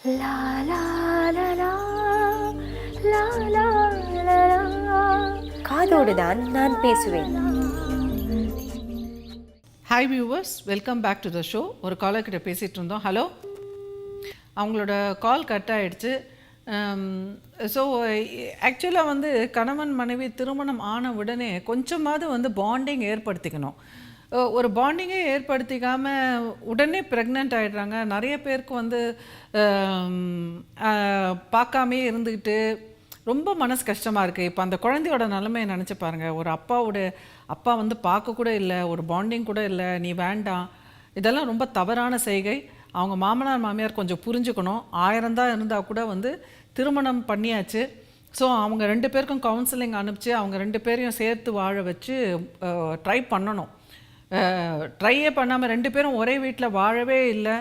லா லா லா லா, லா லா லா லா. காதோடு தான் நான் பேசுவேன். Hi viewers, welcome back to the show. ஒரு காலர்கிட்ட பேசிகிட்டு இருந்தோம். ஹலோ, அவங்களோட கால் கட் ஆகிடுச்சு. ஸோ ஆக்சுவலாக வந்து கணவன் மனைவி திருமணம் ஆன உடனே கொஞ்சமாவது வந்து பாண்டிங் ஏற்படுத்திக்கணும். ஒரு பாண்டிங்கே ஏற்படுத்திக்காமல் உடனே ப்ரெக்னென்ட் ஆகிடுறாங்க. நிறைய பேருக்கு வந்து பார்க்காமே இருந்துக்கிட்டு ரொம்ப மனசு கஷ்டமாக இருக்குது. இப்போ அந்த குழந்தையோட நிலைமையை நினச்சி பாருங்கள். ஒரு அப்பா வந்து பார்க்க கூட இல்லை, ஒரு பாண்டிங் கூட இல்லை, நீ வேண்டாம். இதெல்லாம் ரொம்ப தவறான செய்கை. அவங்க மாமனார் மாமியார் கொஞ்சம் புரிஞ்சுக்கணும். 1000 தான் இருந்தால் கூட வந்து திருமணம் பண்ணியாச்சு. ஸோ அவங்க 2 பேருக்கும் கவுன்சிலிங் அனுப்பிச்சு அவங்க 2 பேரையும் சேர்த்து வாழ வச்சு ட்ரை பண்ணணும். ட்ரையே பண்ணாமல் 2 பேரும் ஒரே வீட்டில் வாழவே இல்லை.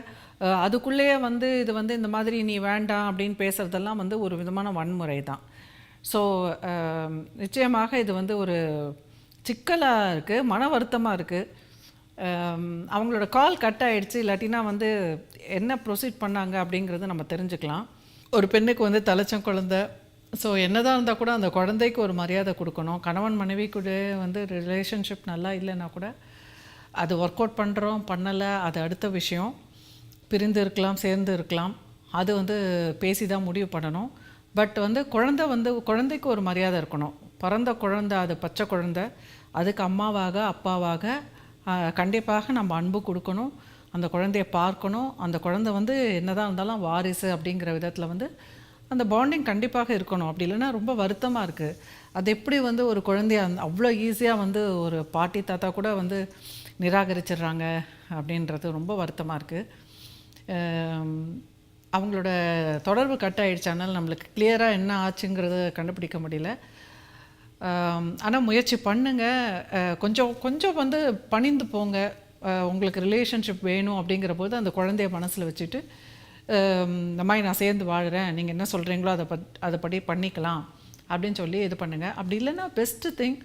அதுக்குள்ளேயே வந்து இது வந்து இந்த மாதிரி நீ வேண்டாம் அப்படின்னு பேசுகிறதெல்லாம் வந்து ஒரு விதமான வன்முறை தான். ஸோ நிச்சயமாக இது வந்து ஒரு சிக்கலாக இருக்குது, மன வருத்தமாக இருக்குது. அவங்களோட கால் கட் ஆகிடுச்சு. இல்லாட்டினா வந்து என்ன ப்ரொசீட் பண்ணாங்க அப்படிங்கிறது நம்ம தெரிஞ்சுக்கலாம். ஒரு பெண்ணுக்கு வந்து தலைச்சம் குழந்தை. ஸோ என்னதான் இருந்தால் கூட அந்த குழந்தைக்கு ஒரு மரியாதை கொடுக்கணும். கணவன் மனைவி கூட வந்து ரிலேஷன்ஷிப் நல்லா இல்லைன்னா கூட அது ஒர்க் அவுட் பண்ணுறோம் பண்ணலை அது அடுத்த விஷயம். பிரிந்து இருக்கலாம், சேர்ந்து இருக்கலாம், அது வந்து பேசி தான் முடிவு பண்ணணும். பட் வந்து குழந்தைக்கு ஒரு மரியாதை இருக்கணும். பிறந்த குழந்தை, அது பச்சை குழந்தை, அதுக்கு அம்மாவாக அப்பாவாக கண்டிப்பாக நம்ம அன்பு கொடுக்கணும். அந்த குழந்தைய பார்க்கணும். அந்த குழந்தை வந்து என்னதான் இருந்தாலும் வாரிசு அப்படிங்கிற விதத்தில் வந்து அந்த பாண்டிங் கண்டிப்பாக இருக்கணும். அப்படி இல்லைன்னா ரொம்ப வருத்தமாக இருக்குது. அது எப்படி வந்து ஒரு குழந்தைய அவ்வளோ ஈஸியாக வந்து ஒரு பாட்டி தாத்தா கூட வந்து நிராகரிச்சிடுறாங்க அப்படின்றது ரொம்ப வருத்தமாக இருக்குது. அவங்களோட தொடர்பு கட் ஆகிடுச்சானால் நம்மளுக்கு கிளியராக என்ன ஆச்சுங்கிறத கண்டுபிடிக்க முடியல. ஆனால் முயற்சி பண்ணுங்கள். கொஞ்சம் வந்து பணிந்து போங்க. உங்களுக்கு ரிலேஷன்ஷிப் வேணும் அப்படிங்கிற போது அந்த குழந்தைய மனசில் வச்சுட்டு இந்த மாதிரி நான் சேர்ந்து வாழ்கிறேன், நீங்கள் என்ன சொல்கிறீங்களோ அதைப்படி பண்ணிக்கலாம் அப்படின்னு சொல்லி இது பண்ணுங்கள். அப்படி இல்லைன்னா பெஸ்ட்டு திங்,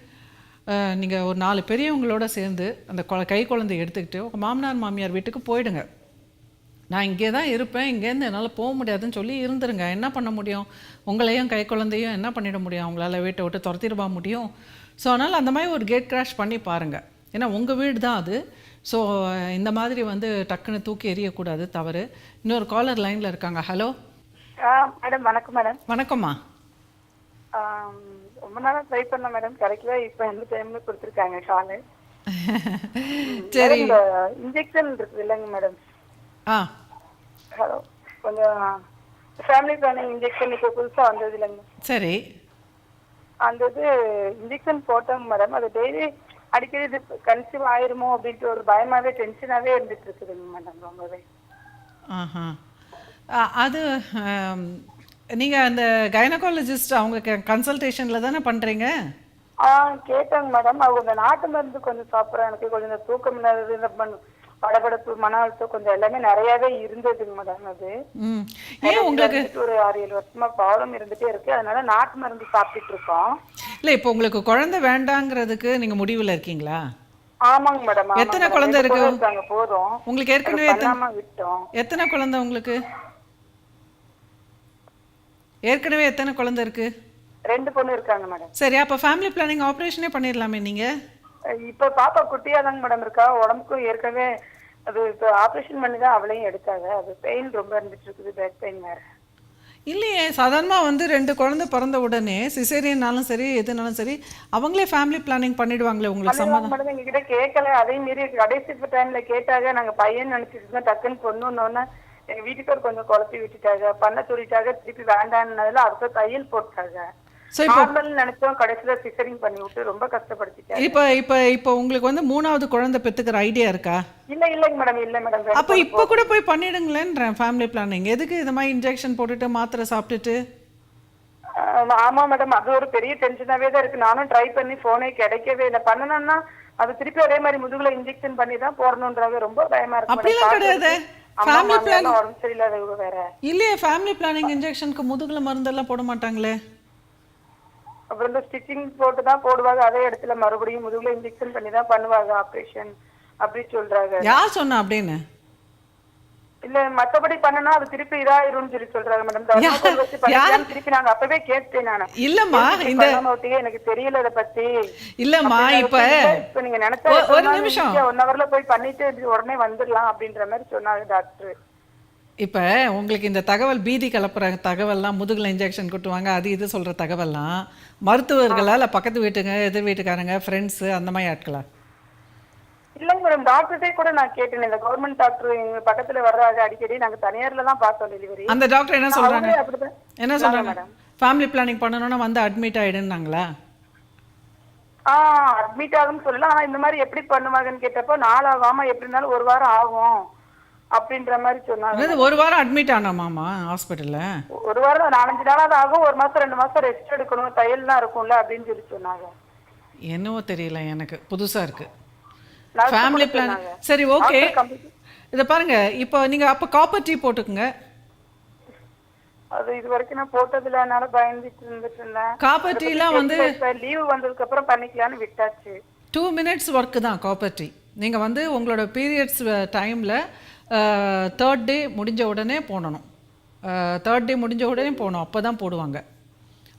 நீங்கள் ஒரு 4 பெரியவங்களோட சேர்ந்து அந்த கை குழந்தைய எடுத்துக்கிட்டு உங்கள் மாமனார் மாமியார் வீட்டுக்கு போயிடுங்க. நான் இங்கே தான் இருப்பேன், இங்கேருந்து என்னால் போக முடியாதுன்னு சொல்லி இருந்துருங்க. என்ன பண்ண முடியும்? உங்களையும் கை குழந்தையும் என்ன பண்ணிட முடியும்? அவங்களால வீட்டை விட்டு துரத்திடுவா முடியும்? ஸோ அதனால் அந்த மாதிரி ஒரு கேட் கிராஷ் பண்ணி பாருங்கள். ஏன்னா உங்கள் வீடு தான் அது. ஸோ இந்த மாதிரி வந்து டக்குன்னு தூக்கி எறியக்கூடாது, தவறு. இன்னொரு காலர் லைனில் இருக்காங்க. Hello madam. வணக்கம் மேடம். வணக்கம்மா. ரொம்ப நாளாக ட்ரை பண்ண மேடம், கிடைக்கல. இப்போ எந்த டைம்ல கொடுத்துருக்காங்க காலு. சரி, இன்ஜெக்ஷன் இருக்குது இல்லைங்க மேடம்? ஹலோ, கொஞ்சம் ஃபேமிலி பிளானிங் இன்ஜெக்ஷன் இப்போ புதுசாக வந்தது இல்லைங்க? சரி, அந்த இது இன்ஜெக்ஷன் போட்டோங்க மேடம். அது டெய்லி அடிக்கடி இது கன்சீவ் ஆயிருமோ அப்படின்ட்டு ஒரு பயமாகவே டென்ஷனாகவே இருந்துட்டு இருக்குதுங்க மேடம், ரொம்பவே. அது நீங்கள் அந்த கைனகாலஜிஸ்ட் அவங்க கன்சல்டேஷனில் தானே பண்ணுறீங்க? கேட்டாங்க மேடம். அவங்க இந்த நாட்டு மருந்து கொஞ்சம் சாப்பிட்றேன், எனக்கு கொஞ்சம் இந்த தூக்கம் இல்லாதது, படபடப்பு, மன அழுத்தம் கொஞ்சம் எல்லாமே நிறையாவே இருந்ததுங்க மேடம். அது உங்களுக்கு ஒரு 6-7 வருஷமா ப்ராப்ளம் இருந்துட்டே இருக்கு. அதனால நாட்டு மருந்து சாப்பிட்டுட்டு இருக்கோம். இல்லை, இப்போ உங்களுக்கு குழந்தை வேண்டாங்கிறதுக்கு நீங்கள் முடிவில் இருக்கீங்களா? ஆமாங்க மேடம். எத்தனை குழந்தை இருக்கு போதும் உங்களுக்கு? ஏற்கனவே விட்டோம். எத்தனை குழந்தை உங்களுக்கு ஏற்கனவே எத்தனை குழந்தை இருக்கு? 2 பொண்ணு இருக்காங்க மேடம். சரி, அப்போ ஃபேமிலி பிளானிங் ஆப்ரேஷனே பண்ணிடலாமே நீங்கள். இப்போ பாப்பா குட்டியாதாங்க மேடம் இருக்கா. உடம்புக்கும் ஏற்கனவே அது இப்போ ஆப்ரேஷன் பண்ணி தான் அவளையும் எடுத்தாங்க. அது பெயின் ரொம்ப இருந்துட்டு இருக்குது, பேக் பெயின் வேற. இல்லையே, சாதாரணமாக வந்து 2 குழந்தை பிறந்த உடனே சிசேரியனாலும் சரி எதுனாலும் சரி அவங்களே ஃபேமிலி பிளானிங் பண்ணிடுவாங்களே. உங்களுக்கு சம்மதம்? மேடம் எங்ககிட்ட கேட்கல. அதையும் மீறி கடைசி டைம்ல கேட்டாங்க. நாங்கள் பையன் நினச்சிட்டு இருந்தோம். டக்குன்னு பொண்ணுன்னொன்னே எங்கள் வீட்டுக்கார் கொஞ்சம் குழப்பி விட்டுட்டாங்க, பண்ண சொல்லிட்டாங்க. திருப்பி வேண்டான்னதுல அடுத்த தையல் போட்டாங்க. நினைச்சோம், கடைசியில சிசரிங் பண்ணி விட்டு ரொம்ப கஷ்டப்படுத்திட்டாங்க. இப்போ உங்களுக்கு வந்து 3வது குழந்தை பெத்துக்கிற ஐடியா இருக்கா? இல்லைங்க மேடம். இல்லை மேடம். அப்போ இப்போ கூட போய் பண்ணிடுங்களேன்றேன் ஃபேமிலி பிளானிங். எதுக்கு இது மாதிரி இன்ஜெக்ஷன் போட்டுட்டு மாத்திரை சாப்பிட்டுட்டு? ஆமா மேடம், அது ஒரு பெரிய டென்ஷனாவே தான் இருக்கு. நானும் ட்ரை பண்ணி போனே கிடைக்கவே இல்லை. பண்ணணும்னா அது திருப்பி அதே மாதிரி முதுகுல இன்ஜெக்ஷன் பண்ணி தான் போடணும்ன்றாங்க. ரொம்ப பயமா இருக்கு. அப்படிலாம் கிடையாது. ஃபேமிலி பிளானிங் உடம்பு சரியில்லாதவங்க வேற. இல்லையே, ஃபேமிலி பிளானிங் இன்ஜெக்ஷனுக்கு முதுகுல மருந்தெல்லாம் போட மாட்டாங்களே. அப்புறம் இந்த ஸ்டிச்சிங் போட்டு தான் போடுவாங்க. அதே இடத்துல மறுபடியும் முதுகுல இன்ஜெக்ஷன் பண்ணி தான் பண்ணுவாங்க ஆப்ரேஷன் அப்படி சொல்றாங்க. யார் சொன்னா அப்படின்னு? இல்ல மத்தபடி பண்ணனா அது திருப்பி இதாயிரும்னு சொல்லி சொல்றாங்க மேடம். தர்மாக்கோல் வச்சு பண்ணிக்கலாம் திருப்பி நாங்க அப்பவே கேட்டேன் நானு. இல்லம்மா இந்த எனக்கு தெரியல இத பத்தி. இல்லம்மா இப்ப நீங்க நினைச்சா ஒரு நிமிஷம் 1 ஹவர்ல போய் பண்ணிட்டு உடனே வந்துடலாம் அப்படின்ற மாதிரி சொன்னாங்க டாக்டர். இப்போ உங்களுக்கு இந்த தகவல் பீதி கலப்புற தகவல்லாம் முதுகில் இன்ஜெக்ஷன் கொட்டுவாங்க அது இது சொல்கிற தகவல்லாம் மருத்துவர்களா இல்லை பக்கத்து வீட்டுங்க எதிர் வீட்டுக்காரங்க ஃப்ரெண்ட்ஸு அந்த மாதிரி ஆட்களா? இல்லைங்க மேடம், டாக்டர்கிட்டே கூட நான் கேட்டேன். இந்த கவர்மெண்ட் டாக்டர் எங்க பக்கத்துல வர்றாங்க அடிக்கடி. நாங்க தனியார்ல தான் பார்த்தோம் டெலிவரி. அந்த டாக்டர் என்ன சொல்றாங்க? அப்படிதான் என்ன சொல்றாங்க? ஃபேமிலி பிளானிங் பண்ணணும்னா வந்து அட்மிட் ஆயிடுன்னாங்களா? அட்மிட் ஆகுன்னு சொல்லலாம். ஆனா இந்த மாதிரி எப்படி பண்ணுவாங்கன்னு கேட்டப்போ 4 ஆகாம எப்படி இருந்தாலும் 1 வாரம் ஆகும் அப்படின்ற மாதிரி சொன்னாங்க. 1 வாரம் அட்மிட் ஆனாமாமா ஹாஸ்பிட்டல்ல? 1 வாரம் 4-5 நாளாவது ஆகும். 1 மாசம் 2 மாசம் ரெஸ்ட் எடுக்கணும், தையல் தான் இருக்கும்ல அப்படின்னு சொல்லி சொன்னாங்க. என்னவோ தெரியல, எனக்கு புதுசா இருக்கு ஃபேமிலி பிளான். சரி ஓகே, இதை பாருங்க. இப்போ நீங்க அப்ப காப்பர் டீ போட்டுக்குங்க. அது இது வரைக்கும் நான் போட்டதுல அதனால பயந்துட்டு இருந்துட்டு இருந்தேன். காப்பர் டீலாம் வந்து லீவ் வந்ததுக்கு அப்புறம் பண்ணிக்கலாம்னு விட்டாச்சு. 2 minutes ஒர்க் தான் காப்பர் டீ. நீங்க வந்து உங்களோட பீரியட்ஸ் டைம்ல 3rd டே முடிஞ்ச உடனே போடணும். 3rd டே முடிஞ்ச உடனே போகணும், அப்பதான் போடுவாங்க.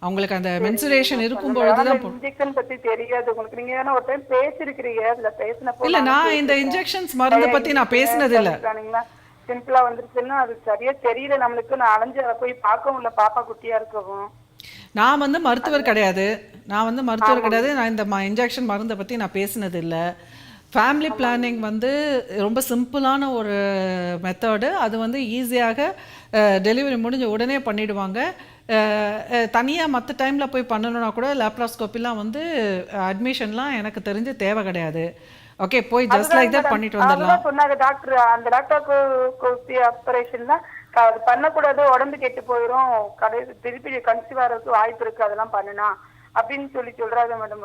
அவங்களுக்கு அந்த மென்சுரேஷன் இருக்கும்பொழுது தான். இன்ஜெக்ஷன் பத்தி தெரியாது உங்களுக்கு. நீங்க ஏன்னா ஒரு டைம் பேசிருக்கீங்க, அதுல பேசினப்போ இல்ல நான் இந்த இன்ஜெக்ஷன்ஸ் மருந்து பத்தி நான் பேசினது இல்ல. சிம்பிளா வந்துருச்சுன்னா அது சரியா தெரியல நம்மளுக்கு. நான் அலைஞ்சு அதை போய் பார்க்கவும் இல்ல, பாப்பா குட்டியா இருக்கவும். நான் வந்து மருத்துவர் கிடையாது. நான் இந்த இன்ஜெக்ஷன் மருந்தை பத்தி நான் பேசினது இல்லை. ஃபேமிலி பிளானிங் வந்து ரொம்ப சிம்பிளான ஒரு மெத்தடு. அது வந்து ஈஸியாக டெலிவரி முடிஞ்ச உடனே பண்ணிடுவாங்க. தனியாக மற்ற டைமில் போய் பண்ணணுன்னா கூட லேப்ராஸ்கோப்பிலாம் வந்து அட்மிஷன்லாம் எனக்கு தெரிஞ்சு தேவை கிடையாது. ஓகே, போய் ஜஸ்ட் லைக் தட் பண்ணிட்டு வந்துடலாம் சொன்னாங்க டாக்டர். அந்த லேப்ராஸ்கோபி ஆபரேஷன் தான் அது பண்ணக்கூடாது, உடம்பு கெட்டு போயிடும், திருப்பி கன்சீவ் ஆகிறதுக்கு வாய்ப்பு இருக்கு அதெல்லாம் பண்ணுனா அப்படின்னு சொல்றாங்க மேடம்.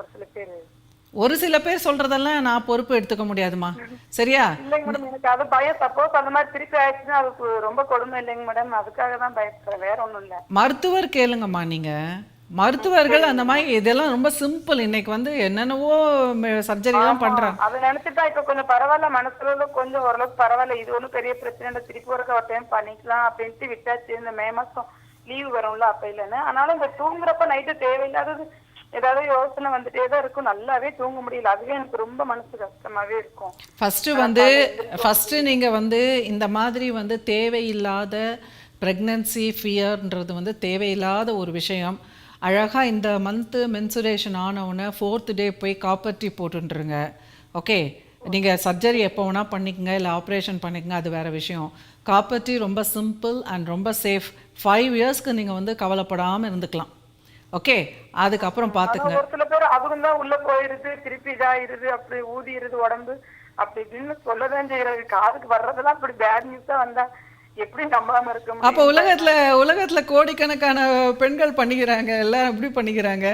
ஒரு சில பேர் சொல்றதெல்லாம் நான் பொறுப்பு எடுத்துக்க முடியாதுமா, சரியா? இல்லைங்க மேடம், எனக்கு அது பயம். சப்போஸ் அந்த மாதிரி திருப்பி ஆயிடுச்சுன்னா அதுக்கு ரொம்ப கொடுமை இல்லைங்க மேடம், அதுக்காக தான் பயப்படுறேன், வேற ஒண்ணும் இல்ல. மருத்துவர் கேளுங்கம்மா. நீங்க மருத்துவர்கள் அந்த மாதிரி இதெல்லாம் ரொம்ப சிம்பிள். இன்னைக்கு வந்து என்னென்னவோ சர்ஜரி எல்லாம் பண்றாங்க. அதை நினைச்சுட்டா இப்ப கொஞ்சம் பரவாயில்ல, மனசுல கொஞ்சம் ஓரளவுக்கு பரவாயில்ல. இது ஒன்றும் பெரிய பிரச்சனை இல்லை, திருப்பி ஒரு டைம் பண்ணிக்கலாம் அப்படின்ட்டு விட்டாச்சு. இந்த மே மாசம் லீவ் வரும்ல அப்ப இல்லைன்னு. ஆனாலும் இந்த தூங்குறப்ப நைட்டு தேவையில்லாதது ஏதாவது யோசனை வந்துட்டே தான் இருக்கும், நல்லாவே தூங்க முடியல. அதுவே எனக்கு ரொம்ப மனசு கஷ்டமாவே இருக்கும். ஃபர்ஸ்ட் நீங்க வந்து இந்த மாதிரி வந்து தேவையில்லாத பிரெக்னன்சி ஃபியர்ன்றது வந்து தேவையில்லாத ஒரு விஷயம். அழகா இந்த மந்த்து மென்சுரேஷன் ஆனவுடனே 4th டே போய் காப்பர் டீ போட்டுருங்க. ஓகே, நீங்கள் சர்ஜரி எப்போ வேணால் பண்ணிக்கங்க, இல்லை ஆப்ரேஷன் பண்ணிக்கங்க, அது வேறு விஷயம். காப்பர் டீ ரொம்ப சிம்பிள் அண்ட் ரொம்ப சேஃப். 5 இயர்ஸ்க்கு நீங்கள் வந்து கவலைப்படாமல் இருந்துக்கலாம். ஓகே, அதுக்கப்புறம் பார்த்துக்கங்க. ஒரு சில பேர் அவங்க தான் உள்ள போயிருது, திருப்பி இதாயிருது, அப்படி ஊதிடுது உடம்பு அப்படி இப்படின்னு சொல்லதான் செய்யறது. காதுக்கு வர்றதெல்லாம் அப்படி பேட் நியூஸா வந்தா எப்படி நம்பாம இருக்க? அப்போ உலகத்துல கோடிக்கணக்கான பெண்கள் பண்ணிக்கிறாங்க, எல்லாரும் எப்படி பண்ணிக்கிறாங்க?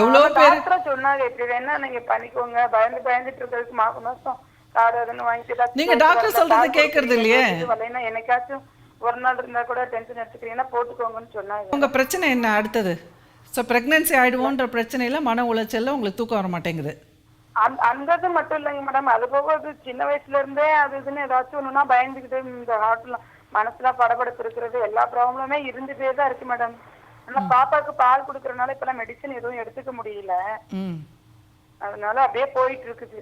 எவ்வளவு பேர் சொன்னாங்க இப்படி வேணா நீங்க பண்ணிக்கோங்க, பயந்துட்டு இருக்கிறதுக்கு மாசம் கார்டு அதுன்னு வாங்கிட்டு. நீங்க டாக்டர் சொல்றது கேட்கறது இல்லையே. என்னைக்காச்சும் ஒரு நாள் இருந்தா கூட டென்ஷன் எடுத்துக்கிறீங்கன்னா போட்டுக்கோங்கன்னு சொன்னாங்க. உங்க பிரச்சனை என்ன அடுத்தது? ஸோ பிரெக்னன்சி ஆயிடுவோன்ற பிரச்சனையில மன உளைச்சல்ல உங்களுக்கு தூக்கம் வர மாட்டேங்குது. அந்த இது மட்டும் இல்லைங்க மேடம், அது போக சின்ன வயசுல இருந்தே அது இதுன்னு ஏதாச்சும் ஒண்ணுன்னா பயந்துக்கிட்டு இந்த ஹார்ட்ல மனசுல படபடப்பு இருக்கிறது எல்லா ப்ராப்ளமே இருந்துட்டே தான் இருக்கு மேடம். ஆனா பாப்பாக்கு பால் குடுக்கறதுனால இப்பெல்லாம் மெடிசன் எதுவும் எடுத்துக்க முடியல, அதனால அப்படியே போயிட்டு இருக்குது.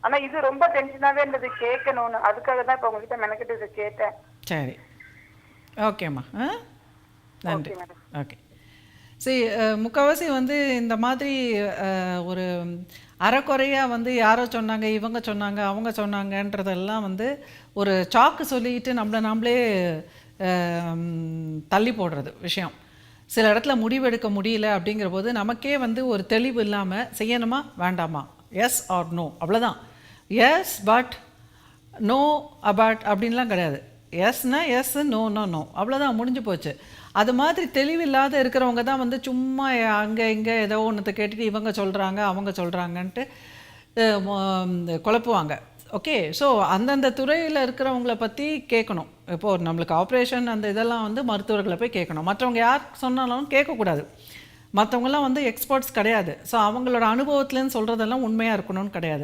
ஆனா இது ரொம்ப டென்ஷனாவே இருந்தது கேட்கணும்னு, அதுக்காக தான் இப்ப உங்ககிட்ட மெனக்கிட்டு இதை கேட்டேன். சரி, ஓகேம்மா, நன்றி. ஓகே, சரி. முக்கால்வாசி வந்து இந்த மாதிரி ஒரு அறக்குறையாக வந்து யாரோ சொன்னாங்க, இவங்க சொன்னாங்க, அவங்க சொன்னாங்கன்றதெல்லாம் வந்து ஒரு சாக்கு சொல்லிட்டு நாமளே தள்ளி போடுறது விஷயம். சில இடத்துல முடிவெடுக்க முடியல அப்படிங்கிற போது நமக்கே வந்து ஒரு தெளிவு இல்லாமல் செய்யணுமா வேண்டாமா, எஸ் ஆர் நோ, அவ்வளோதான். எஸ் பட் நோ அபட் அப்படின்லாம் கிடையாது. எஸ்னா எஸ், நோனா நோ, அவ்வளோதான், முடிஞ்சு போச்சு. அது மாதிரி தெளிவில்லாத இருக்கிறவங்க தான் வந்து சும்மா அங்கே இங்கே ஏதோ ஒன்றத்தை கேட்டுட்டு இவங்க சொல்கிறாங்க அவங்க சொல்கிறாங்கன்ட்டு குழப்புவாங்க. ஓகே, ஸோ அந்தந்த துறையில் இருக்கிறவங்கள பற்றி கேட்கணும். இப்போது நம்மளுக்கு ஆப்ரேஷன் அந்த இதெல்லாம் வந்து மருத்துவர்களை போய் கேட்கணும். மற்றவங்க யார் சொன்னாலும் கேட்கக்கூடாது. மற்றவங்களாம் வந்து எக்ஸ்பர்ட்ஸ் கிடையாது. ஸோ அவங்களோட அனுபவத்துலேருந்து சொல்கிறதெல்லாம் உண்மையாக இருக்கணும்னு கிடையாது.